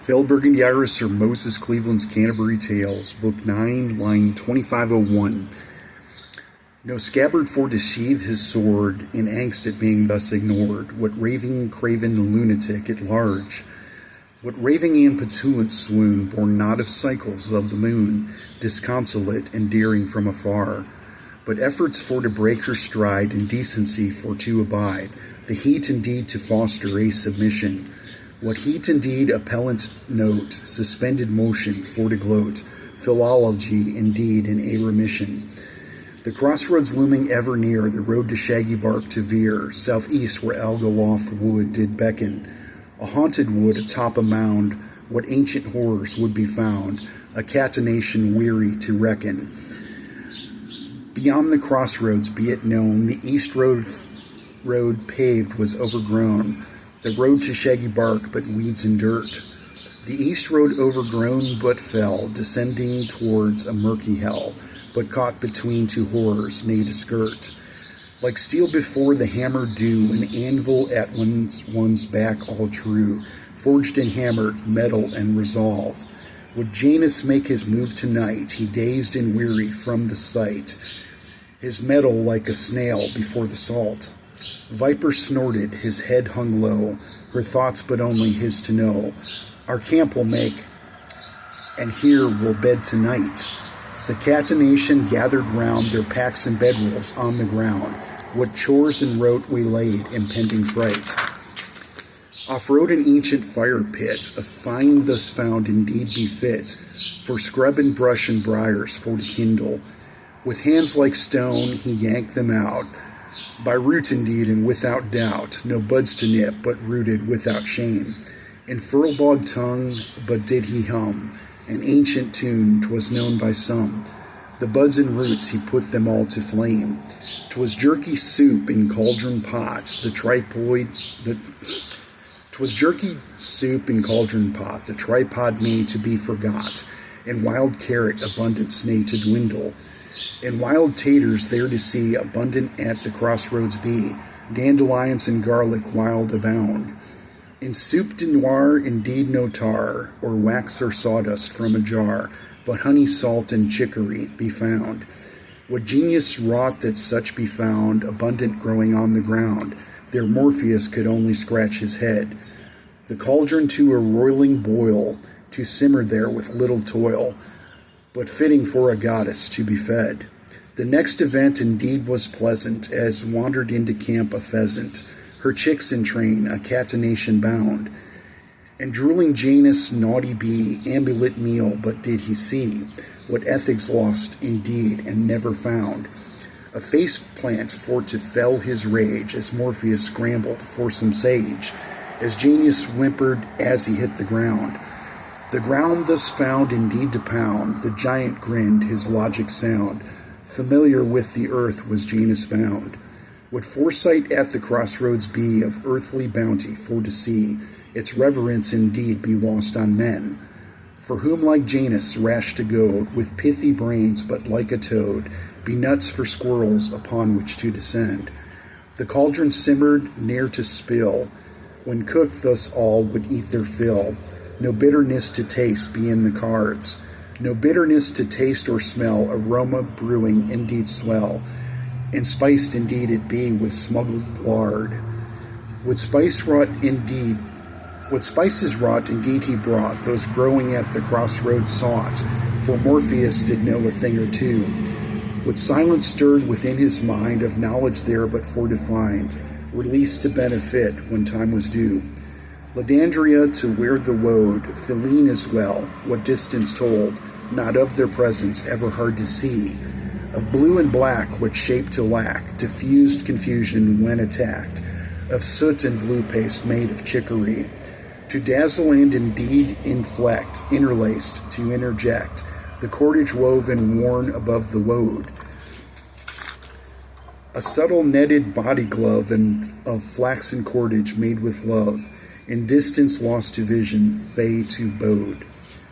Fell Burgundy Iris or Moses Cleveland's Canterbury Tales, Book 9, line 2501. No scabbard for to sheathe his sword, in angst at being thus ignored. What raving, craven lunatic at large? What raving and petulant swoon, born not of cycles of the moon, disconsolate and daring from afar? But efforts for to break her stride, and decency for to abide, the heat indeed to foster a submission. What heat indeed appellant note, suspended motion for to gloat, philology indeed in a remission. The crossroads looming ever near, the road to Shaggy Bark to veer, southeast where Algaloth wood did beckon, a haunted wood atop a mound, what ancient horrors would be found, a catenation weary to reckon. Beyond the crossroads, be it known, the east road paved was overgrown, the road to Shaggy Bark but weeds and dirt. The east road overgrown but fell, descending towards a murky hell, but caught between two horrors, nay to skirt. Like steel before the hammer due, an anvil at one's back all true, forged and hammered, metal and resolve. Would Janus make his move tonight, he dazed and weary from the sight, his metal like a snail before the salt. Viper snorted, his head hung low, her thoughts but only his to know. Our camp will make, and here we'll bed tonight. The catenation gathered round their packs and bedrolls on the ground. What chores and rote we laid, impending fright. Off-road an ancient fire pit, a find thus found indeed be fit, for scrub and brush and briars for to kindle. With hands like stone he yanked them out, by root indeed and without doubt, no buds to nip, but rooted without shame. In furlbog tongue, but did he hum, an ancient tune, 'twas known by some. The buds and roots he put them all to flame. 'Twas jerky soup in cauldron pot, the tripod made to be forgot, and wild carrot abundance nay to dwindle. And wild taters there to see, abundant at the crossroads be, dandelions and garlic wild abound. In soup de noir indeed no tar, or wax or sawdust from a jar, but honey, salt, and chicory be found. What genius wrought that such be found, abundant growing on the ground, there Morpheus could only scratch his head. The cauldron to a roiling boil, to simmer there with little toil, but fitting for a goddess to be fed. The next event indeed was pleasant, as wandered into camp a pheasant, her chicks in train, a catenation bound. And drooling Janus, naughty bee, ambulant meal, but did he see what ethics lost indeed and never found? A face plant for to fell his rage, as Morpheus scrambled for some sage, as Janus whimpered as he hit the ground. The ground thus found indeed to pound, the giant grinned, his logic sound. Familiar with the earth was Janus bound. Would foresight at the crossroads be of earthly bounty for to see, its reverence indeed be lost on men? For whom like Janus rash to goad, with pithy brains but like a toad, be nuts for squirrels upon which to descend. The cauldron simmered, ne'er to spill, when cooked thus all would eat their fill. No bitterness to taste be in the cards, no bitterness to taste or smell, aroma brewing indeed swell, and spiced indeed it be with smuggled lard. What spices wrought indeed he brought, those growing at the crossroads sought, for Morpheus did know a thing or two. What silence stirred within his mind, of knowledge there but for to find, released to benefit when time was due. Ladandria to where the woad, Philine as well, what distance told, not of their presence ever hard to see. Of blue and black, what shape to lack, diffused confusion when attacked, of soot and blue paste made of chicory, to dazzle and indeed inflect, interlaced, to interject, the cordage wove and worn above the woad. A subtle netted body glove and of flaxen cordage made with love, in distance lost to vision, fey to bode.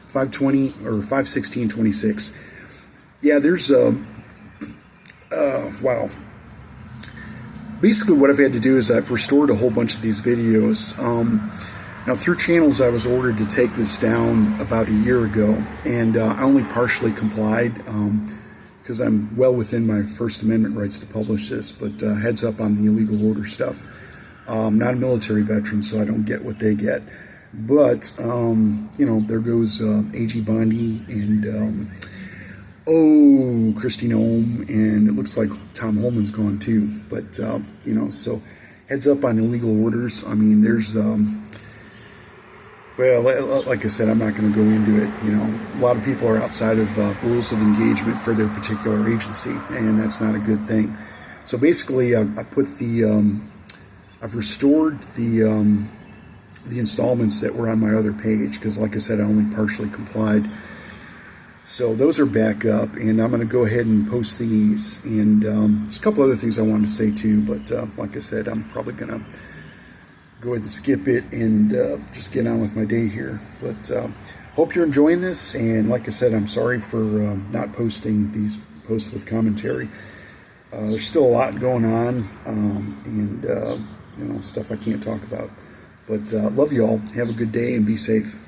520 or 516:26. Yeah, there's wow. Basically, what I've had to do is I've restored a whole bunch of these videos. Now, through channels, I was ordered to take this down about a year ago, and I only partially complied because I'm well within my First Amendment rights to publish this, but heads up on the illegal order stuff. I'm not a military veteran, so I don't get what they get. But, you know, there goes A.G. Bondi and, Christy Nome, and it looks like Tom Holman's gone too. But, you know, so heads up on illegal orders. I mean, there's... well, like I said, I'm not going to go into it. You know, a lot of people are outside of rules of engagement for their particular agency, and that's not a good thing. So basically, I put the, I've restored the installments that were on my other page because, like I said, I only partially complied. So those are back up, and I'm going to go ahead and post these. And there's a couple other things I wanted to say too, but like I said, I'm probably going to go ahead and skip it and just get on with my day here. But hope you're enjoying this, and like I said, I'm sorry for not posting these posts with commentary. There's still a lot going on, and you know, stuff I can't talk about. But love you all. Have a good day and be safe.